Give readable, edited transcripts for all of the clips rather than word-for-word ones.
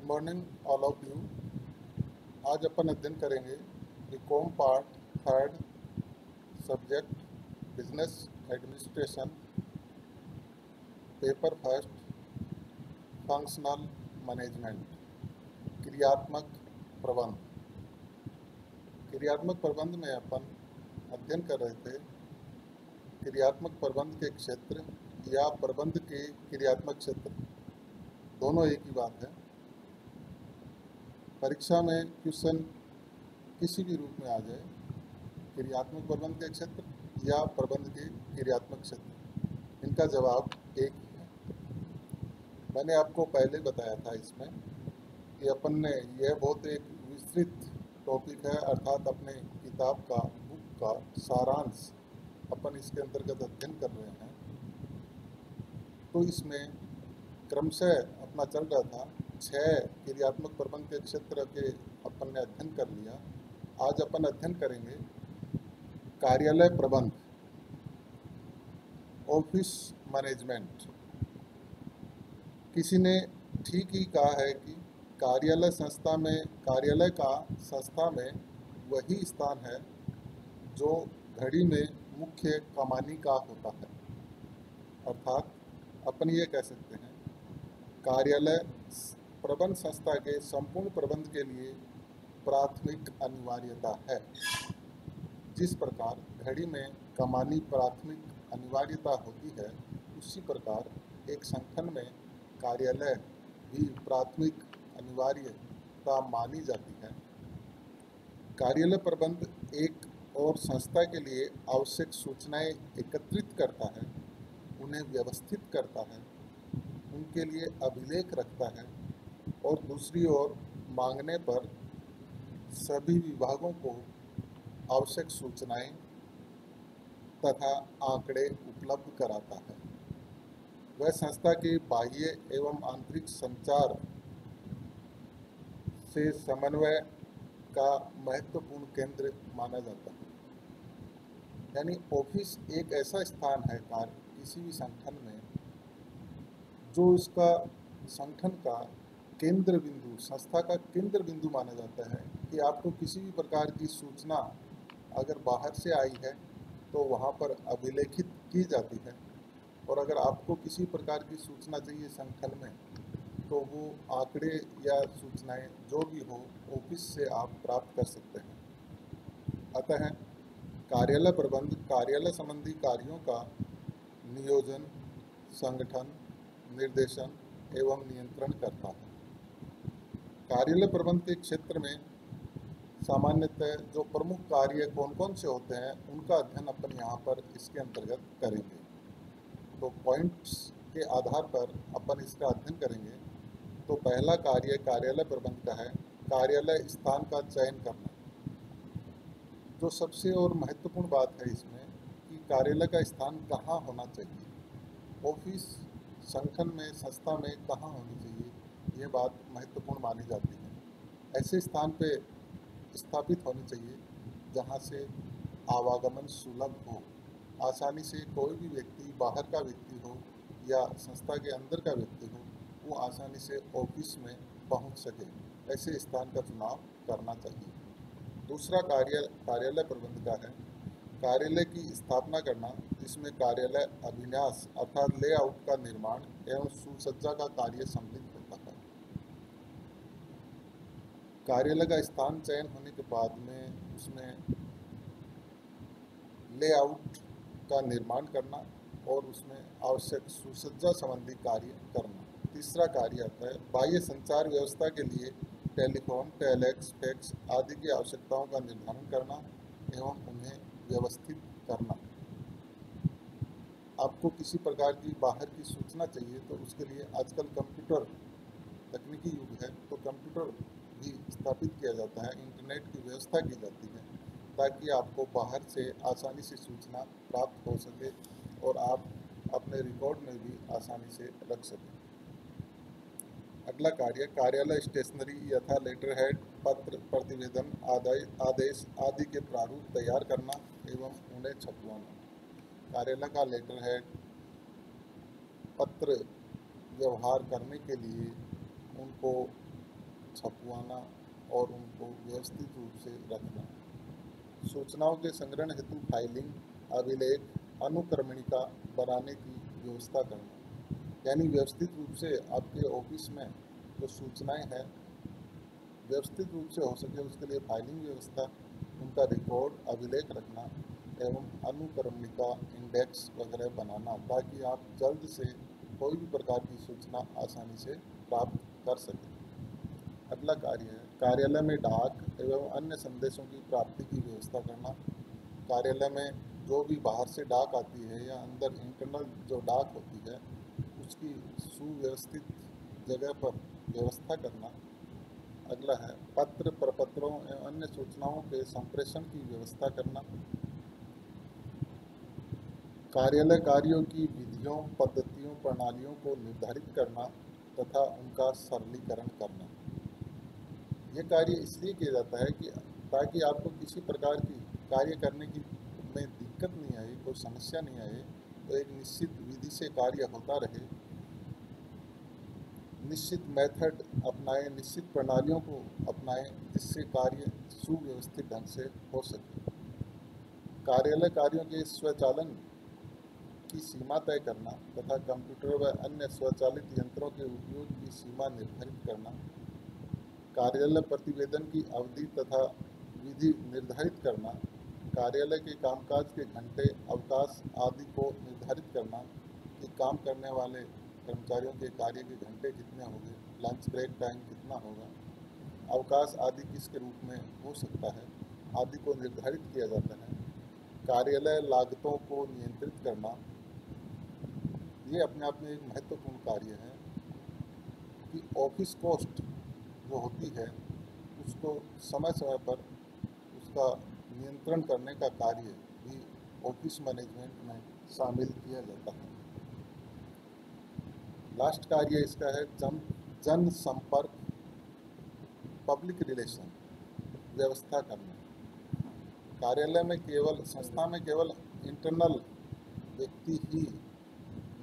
Good morning all of you. आज अपन अध्ययन करेंगे BCom part third, subject business administration, paper first, functional management, क्रियात्मक प्रबंध। क्रियात्मक प्रबंध में अपन अध्ययन कर रहे थे क्रियात्मक प्रबंध के क्षेत्र या प्रबंध के क्रियात्मक क्षेत्र, दोनों एक ही बात है। परीक्षा में क्वेश्चन किसी भी रूप में आ जाए, क्रियात्मक प्रबंध के क्षेत्र या प्रबंध के क्रियात्मक क्षेत्र, इनका जवाब एक ही है। मैंने आपको पहले बताया था इसमें कि अपन ने यह बहुत एक विस्तृत टॉपिक है, अर्थात अपने किताब का, बुक का सारांश अपन इसके अंतर्गत अध्ययन कर रहे हैं। तो इसमें क्रमशः अपना चल रहा था 6 क्रियात्मक प्रबंध के क्षेत्र के अपन ने अध्ययन कर लिया। आज अपन अध्ययन करेंगे कार्यालय प्रबंध, ऑफिस मैनेजमेंट। किसी ने ठीक ही कहा है कि कार्यालय का संस्था में वही स्थान है जो घड़ी में मुख्य कमानी का होता है। अर्थात अपन ये कह सकते हैं कार्यालय प्रबंध संस्था के संपूर्ण प्रबंध के लिए प्राथमिक अनिवार्यता है। जिस प्रकार घड़ी में कमानी प्राथमिक अनिवार्यता होती है, उसी प्रकार एक संगठन में कार्यालय भी प्राथमिक अनिवार्यता मानी जाती है। कार्यालय प्रबंध एक और संस्था के लिए आवश्यक सूचनाएं एकत्रित करता है, उन्हें व्यवस्थित करता है, उनके लिए अभिलेख रखता है और दूसरी ओर मांगने पर सभी विभागों को आवश्यक सूचनाएं तथा आंकड़े उपलब्ध कराता है। वह संस्था के बाह्य एवं आंतरिक संचार से समन्वय का महत्वपूर्ण केंद्र माना जाता है। यानी ऑफिस एक ऐसा स्थान है किसी भी संगठन में जो इसका संगठन का केंद्र बिंदु, संस्था का केंद्र बिंदु माना जाता है कि आपको किसी भी प्रकार की सूचना अगर बाहर से आई है तो वहाँ पर अभिलेखित की जाती है, और अगर आपको किसी प्रकार की सूचना चाहिए संगठन में तो वो आंकड़े या सूचनाएं जो भी हो ऑफिस से आप प्राप्त कर सकते हैं। अतः कार्यालय प्रबंध कार्यालय संबंधी कार्यों का नियोजन, संगठन, निर्देशन एवं नियंत्रण करता है। कार्यालय प्रबंध के क्षेत्र में सामान्यतः जो प्रमुख कार्य कौन कौन से होते हैं उनका अध्ययन अपन यहाँ पर इसके अंतर्गत करेंगे। तो पॉइंट्स के आधार पर अपन इसका अध्ययन करेंगे। तो पहला कार्य कार्यालय प्रबंध का है कार्यालय स्थान का चयन करना। जो सबसे और महत्वपूर्ण बात है इसमें कि कार्यालय का स्थान कहाँ होना चाहिए, ऑफिस, संगठन में, संस्था में कहाँ होनी चाहिए, ये बात महत्वपूर्ण मानी जाती है। ऐसे स्थान पे स्थापित होनी चाहिए जहाँ से आवागमन सुलभ हो, आसानी से कोई भी व्यक्ति, बाहर का व्यक्ति हो या संस्था के अंदर का व्यक्ति हो, वो आसानी से ऑफिस में पहुँच सके। ऐसे स्थान का चुनाव करना चाहिए। दूसरा कार्यालय प्रबंध का है कार्यालय की स्थापना करना, जिसमें कार्यालय अभिन्यास अर्थात लेआउट का निर्माण एवं सुसज्जा का कार्य सम्मिलित होता है। कार्यालय का स्थान चयन होने के बाद में उसमें लेआउट का निर्माण करना और उसमें आवश्यक सुसज्जा संबंधी कार्य करना। तीसरा कार्य आता है बाह्य संचार व्यवस्था के लिए टेलीफोन, टेलेक्स, फैक्स आदि की आवश्यकताओं का निर्धारण करना एवं उन्हें व्यवस्थित करना। आपको किसी प्रकार की बाहर की सूचना चाहिए तो उसके लिए आजकल कंप्यूटर तकनीकी युग है, तो कंप्यूटर भी स्थापित किया जाता है, इंटरनेट की व्यवस्था की जाती है ताकि आपको बाहर से आसानी से सूचना प्राप्त हो सके और आप अपने रिकॉर्ड में भी आसानी से रख सकें। अगला कार्य कार्यालय स्टेशनरी यथा लेटर हेड, पत्र, प्रतिवेदन, आदेश आदि के प्रारूप तैयार करना एवं उन्हें छपवाना। कार्यालय का लेटर हेड, पत्र व्यवहार करने के लिए उनको छपवाना और उनको व्यवस्थित रूप से रखना, सूचनाओं के संग्रहण हेतु फाइलिंग, अभिलेख, अनुक्रमणिका बनाने की व्यवस्था करना। यानी व्यवस्थित रूप से आपके ऑफिस में जो सूचनाएं हैं व्यवस्थित रूप से हो सके उसके लिए फाइलिंग व्यवस्था, उनका रिकॉर्ड, अभिलेख रखना एवं अनुक्रमणिका, इंडेक्स वगैरह बनाना, ताकि आप जल्द से कोई भी प्रकार की सूचना आसानी से प्राप्त कर सकें। अगला कार्य है कार्यालय में डाक एवं अन्य संदेशों की प्राप्ति की व्यवस्था करना। कार्यालय में जो भी बाहर से डाक आती है या अंदर इंटरनल जो डाक होती है उसकी सुव्यवस्थित जगह पर व्यवस्था करना। अगला है पत्र, प्रपत्रों एवं अन्य सूचनाओं के संप्रेषण की व्यवस्था करना। कार्यालय कार्यों की विधियों, पद्धतियों, प्रणालियों को निर्धारित करना तथा उनका सरलीकरण करना। ये कार्य इसलिए किया जाता है कि ताकि आपको किसी प्रकार की कार्य करने की में दिक्कत नहीं आए, कोई समस्या नहीं आए, तो एक निश्चित विधि से कार्य होता रहे, निश्चित मेथड अपनाएं, निश्चित प्रणालियों को अपनाएं, जिससे कार्य सुव्यवस्थित ढंग से हो सके। कार्यालय कार्यों के स्वचालन की सीमा तय करना तथा कंप्यूटर व अन्य स्वचालित यंत्रों के उपयोग की सीमा निर्धारित करना। कार्यालय प्रतिवेदन की अवधि तथा विधि निर्धारित करना। कार्यालय के कामकाज के घंटे, अवकाश आदि को निर्धारित करना कि काम करने वाले कर्मचारियों के कार्य के घंटे कितने होंगे, लंच ब्रेक टाइम कितना होगा, अवकाश आदि किसके रूप में हो सकता है आदि को निर्धारित किया जाता है। कार्यालय लागतों को नियंत्रित करना, ये अपने आप में एक महत्वपूर्ण कार्य है कि ऑफिस कॉस्ट जो होती है उसको समय समय पर उसका नियंत्रण करने का कार्य भी ऑफिस मैनेजमेंट में शामिल किया जाता है। लास्ट कार्य इसका है जन संपर्क, पब्लिक रिलेशन व्यवस्था करना। कार्यालय में केवल संस्था में केवल इंटरनल व्यक्ति ही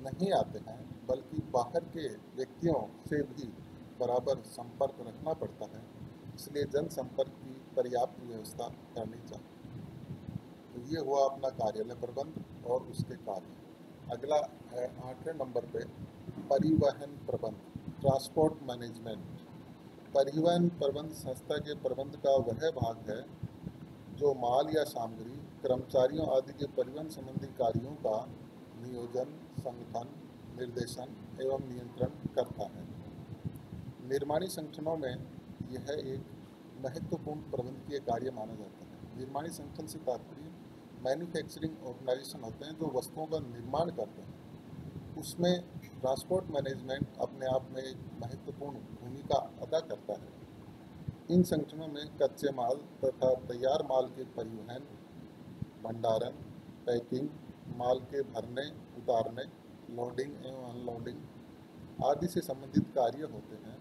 नहीं आते हैं, बल्कि बाहर के व्यक्तियों से भी बराबर संपर्क रखना पड़ता है, इसलिए जनसंपर्क की पर्याप्त व्यवस्था करनी चाहिए। तो ये हुआ अपना कार्यालय प्रबंध और उसके कार्य। अगला है 8वें नंबर पे परिवहन प्रबंध, ट्रांसपोर्ट मैनेजमेंट। परिवहन प्रबंध संस्था के प्रबंध का वह भाग है जो माल या सामग्री, कर्मचारियों आदि के परिवहन संबंधी कार्यों का नियोजन, संगठन, निर्देशन एवं नियंत्रण करता है। निर्माणी संगठनों में यह एक महत्वपूर्ण प्रबंधकीय कार्य माना जाता है। निर्माणी संगठन से तात्पर्य मैन्युफैक्चरिंग ऑर्गेनाइजेशन होते हैं जो वस्तुओं का निर्माण करते हैं। उसमें ट्रांसपोर्ट मैनेजमेंट अपने आप में एक महत्वपूर्ण भूमिका अदा करता है। इन संगठनों में कच्चे माल तथा तैयार माल के परिवहन, भंडारण, पैकिंग, माल के भरने, उतारने, लोडिंग एवं अनलोडिंग आदि से संबंधित कार्य होते हैं।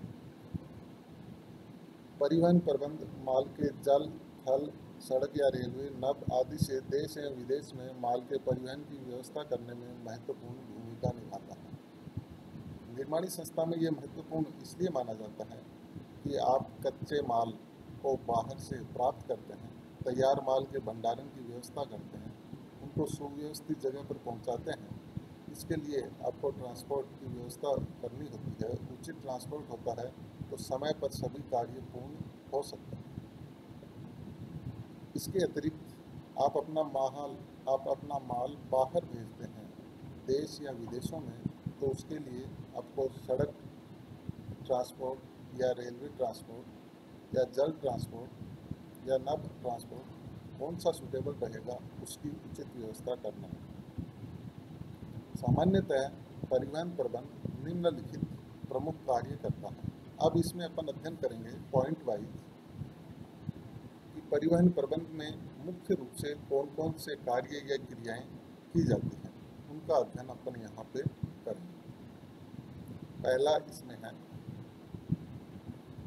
परिवहन प्रबंध माल के जल, थल, सड़क या रेलवे, नभ आदि से देश एवं विदेश में माल के परिवहन की व्यवस्था करने में महत्वपूर्ण भूमिका निभाता है। निर्माणी संस्था में ये महत्वपूर्ण इसलिए माना जाता है कि आप कच्चे माल को बाहर से प्राप्त करते हैं, तैयार माल के भंडारण की व्यवस्था करते हैं, उनको सुव्यवस्थित जगह पर पहुंचाते हैं। इसके लिए आपको ट्रांसपोर्ट की व्यवस्था करनी होती है। उचित ट्रांसपोर्ट होता है तो समय पर सभी कार्य पूर्ण हो सकते हैं। इसके अतिरिक्त आप अपना माल बाहर भेजते हैं देश या विदेशों में, तो उसके लिए आपको सड़क ट्रांसपोर्ट या रेलवे ट्रांसपोर्ट या जल ट्रांसपोर्ट या नभ ट्रांसपोर्ट कौन सा सूटेबल रहेगा उसकी उचित व्यवस्था करना है। सामान्यतः परिवहन प्रबंध निम्नलिखित प्रमुख कार्य करता है। अब इसमें अपन अध्ययन करेंगे पॉइंट वाइज कि परिवहन प्रबंध में मुख्य रूप से कौन कौन से कार्य या क्रियाएं की जाती हैं, उनका अध्ययन अपन यहाँ पे करेंगे। पहला इसमें है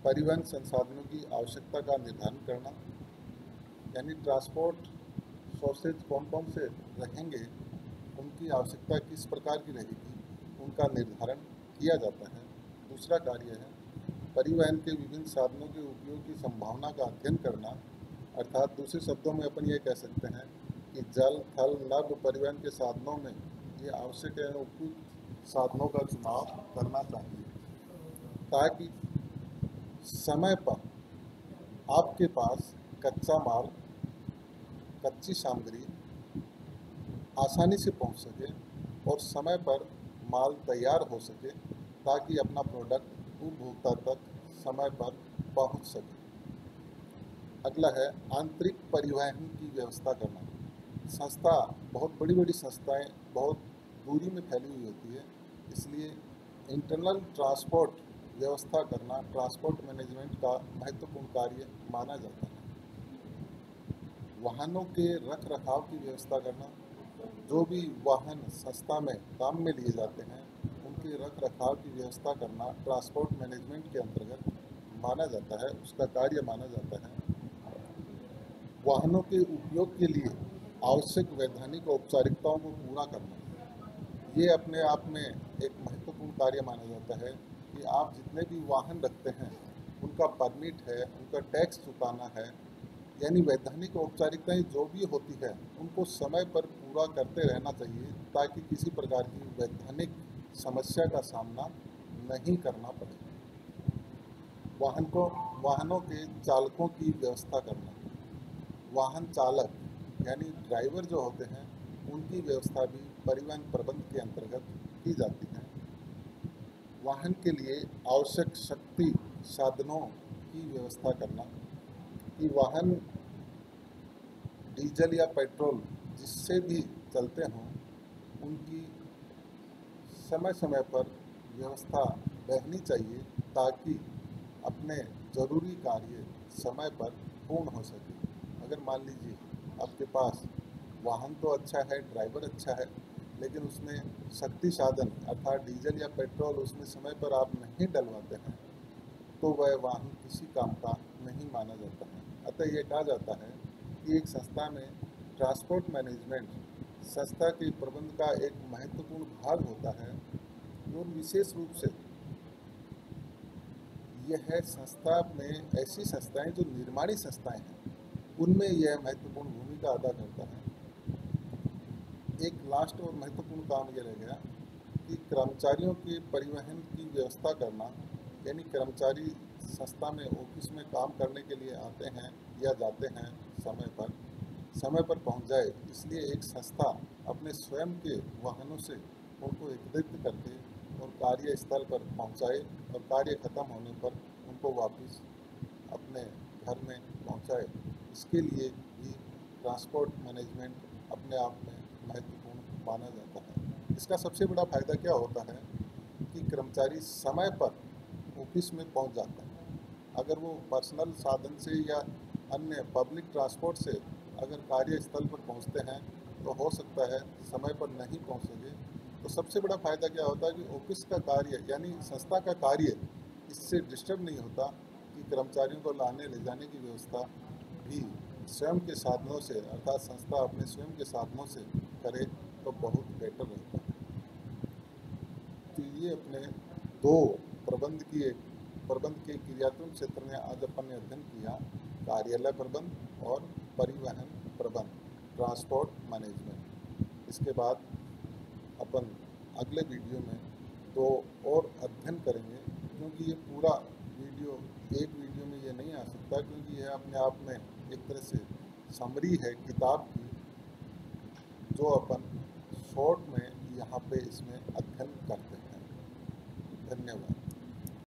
परिवहन संसाधनों की आवश्यकता का निर्धारण करना, यानी ट्रांसपोर्ट सोर्सेज कौन कौन से रहेंगे, उनकी आवश्यकता किस प्रकार की रहेगी, उनका निर्धारण किया जाता है। दूसरा कार्य है परिवहन के विभिन्न साधनों के उपयोग की संभावना का अध्ययन करना, अर्थात दूसरे शब्दों में अपन ये कह सकते हैं कि जल, थल, नभ परिवहन के साधनों में ये आवश्यक एवं उपयुक्त साधनों का चुनाव करना चाहिए ताकि समय पर आपके पास कच्चा माल, कच्ची सामग्री आसानी से पहुंच सके और समय पर माल तैयार हो सके ताकि अपना प्रोडक्ट उपभोक्ता तक समय पर पहुंच सके। अगला है आंतरिक परिवहन की व्यवस्था करना। संस्था, बहुत बड़ी बड़ी संस्थाएं बहुत दूरी में फैली हुई होती है, इसलिए इंटरनल ट्रांसपोर्ट व्यवस्था करना ट्रांसपोर्ट मैनेजमेंट का महत्वपूर्ण कार्य माना जाता है। वाहनों के रख रखाव की व्यवस्था करना, जो भी वाहन संस्था में काम में लिए जाते हैं उनके रख रखाव की व्यवस्था करना ट्रांसपोर्ट मैनेजमेंट के अंतर्गत माना जाता है, उसका कार्य माना जाता है। वाहनों के उपयोग के लिए आवश्यक वैधानिक औपचारिकताओं को पूरा करना, ये अपने आप में एक महत्वपूर्ण कार्य माना जाता है कि आप जितने भी वाहन रखते हैं उनका परमिट है, उनका टैक्स चुकाना है, यानी वैधानिक औपचारिकताएं जो भी होती है उनको समय पर पूरा करते रहना चाहिए ताकि किसी प्रकार की वैधानिक समस्या का सामना नहीं करना पड़े। वाहनों के चालकों की व्यवस्था करना, वाहन चालक यानी ड्राइवर जो होते हैं उनकी व्यवस्था भी परिवहन प्रबंध के अंतर्गत की जाती है। वाहन के लिए आवश्यक शक्ति साधनों की व्यवस्था करना कि वाहन डीजल या पेट्रोल जिससे भी चलते हों उनकी समय समय पर व्यवस्था रहनी चाहिए ताकि अपने ज़रूरी कार्य समय पर पूर्ण हो सके। अगर मान लीजिए आपके पास वाहन तो अच्छा है, ड्राइवर अच्छा है, लेकिन उसमें शक्ति साधन अर्थात डीजल या पेट्रोल उसमें समय पर आप नहीं डलवाते हैं तो वह वाहन किसी काम का नहीं माना जाता है। अतः ये कहा जाता है कि एक संस्था में ट्रांसपोर्ट मैनेजमेंट संस्था के प्रबंध का एक महत्वपूर्ण भाग होता है और विशेष रूप से यह है संस्था में ऐसी संस्थाएं जो निर्माणी संस्थाएं हैं उनमें यह महत्वपूर्ण भूमिका अदा करता है। एक लास्ट और महत्वपूर्ण काम यह रह गया कि कर्मचारियों के परिवहन की व्यवस्था करना, यानी कर्मचारी संस्था में ऑफिस में काम करने के लिए आते हैं या जाते हैं समय पर पहुंच जाए, इसलिए एक संस्था अपने स्वयं के वाहनों से उनको एकत्रित करके और कार्यस्थल पर पहुंचाए और कार्य खत्म होने पर उनको वापस अपने घर में पहुंचाए। इसके लिए भी ट्रांसपोर्ट मैनेजमेंट अपने आप में महत्वपूर्ण माना जाता है। इसका सबसे बड़ा फायदा क्या होता है कि कर्मचारी समय पर ऑफिस में पहुंच जाता है। अगर वो पर्सनल साधन से या अन्य पब्लिक ट्रांसपोर्ट से अगर कार्यस्थल पर पहुंचते हैं तो हो सकता है समय पर नहीं पहुंच सके। तो सबसे बड़ा फायदा क्या होता है कि ऑफिस का कार्य यानी संस्था का कार्य इससे डिस्टर्ब नहीं होता कि कर्मचारियों को लाने ले जाने की व्यवस्था भी स्वयं के साधनों से अर्थात संस्था अपने स्वयं के साधनों से करे तो बहुत बेटर रहता है। तो ये अपने दो प्रबंध के क्रियात्मक क्षेत्र में आज अपन ने अध्ययन किया, कार्यालय प्रबंध और परिवहन प्रबंध, ट्रांसपोर्ट मैनेजमेंट। इसके बाद अपन अगले वीडियो में दो और अध्ययन करेंगे, क्योंकि ये पूरा वीडियो एक वीडियो में ये नहीं आ सकता, क्योंकि यह अपने आप में एक तरह से समरी है किताब की, जो अपन शॉर्ट में यहाँ पे इसमें